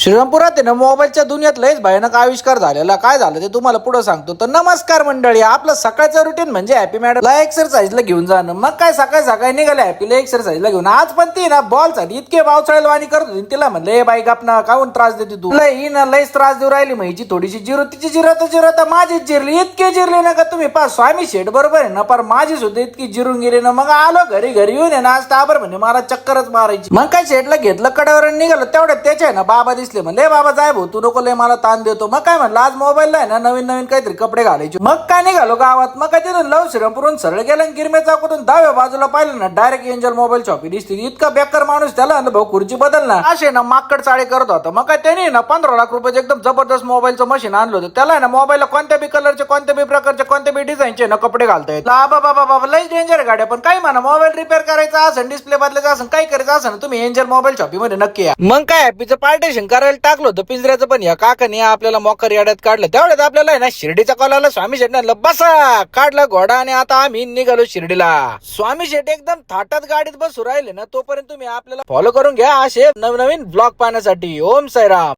श्रीरामपुरात आहे ना मोबाईलच्या दुनियात लयच भयानक आविष्कार झालेला. काय झालं ते तुम्हाला पुढे सांगतो. तर नमस्कार मंडळी, आपलं सकाळचं रुटीन म्हणजे हॅपी मॅडमला एक्सरसाइजला घेऊन जाणं. मग काय सकाळी सकाळी निघाले हॅपीला एक्सरसाइजला घेऊन. आज पण ती ना बॉल साठी इतके बावचाळेल वाणी करत होती. तिला म्हणलं ए बाईक आपण काऊन त्रास देते तू, ही ना लयच त्रास देऊ राहिली. महिची थोडीशी जिरो, तिची जिरत माझीच जिरली. इतके जिरले ना का तुम्ही पा स्वामी शेठ बरोबर आहे ना, पर माझी सुद्धा इतकी जिरून गेली ना. मग आलो घरी येऊन आहे ना आज ताबर म्हणे मला चक्करच मारायची. मग काय शेठला घेतलं कड्यावर निघालो. तेवढ्यात त्याच्या आहे ना बाबा दिसले. म्हणले बाबा जाय भाऊ तू नको लय मला ताण देतो. मग काय म्हणलं आज मोबाईलला आहे ना नवीन नवीन काहीतरी कपडे घालायचे. मग काय निघालो गावात. मग काय तिथून लव श्रीरामपुरून सरळ गेला आणि गिरमे चौकातून डाव्या बाजूला पाहिलं ना डायरेक्ट एंजल मोबाईल शॉपी दिसते. इतका बेकार माणूस, त्याला भाऊ खुर्ची बदल ना असे ना माकड चाळे करत होता. मग काय त्याने ना 15 लाख रुपयाचं एकदम जबरदस्त मोबाईलचं मशीन आणलं होतं. त्याला ना मोबाईलला कोणत्या बी कलरचे, कोणत्या बी प्रकारचे, कोणत्या बी डिझाईनचे ना कपडे घालता येत. बाबा लय डेंजर गाड्या. पण काय म्हणा मोबाईल रिपेअर करायचा असेल, डिस्प्ले बदलायचा असेल, काही करायचं असेल तुम्ही एंजल मोबाईल शॉपी मध्ये नक्की या. मग काय हॅपीचं पार्टेशन करायला टाकलं होतं पिंजऱ्याचं. पण या काकाने आपल्याला मोकर याड्यात काढलं. तेवढ्यात आपल्याला आहे ना शिर्डीचा कॉल आला. स्वामी शेठ म्हणलं बसा, काढला घोडा आणि आता आम्ही निघालो शिर्डीला. स्वामी शेठ एकदम थाटात गाडीत बसू राहिले ना. तोपर्यंत तुम्ही आपल्याला फॉलो करून घ्या असे नवनवीन ब्लॉग पाहण्यासाठी. ओम साईराम.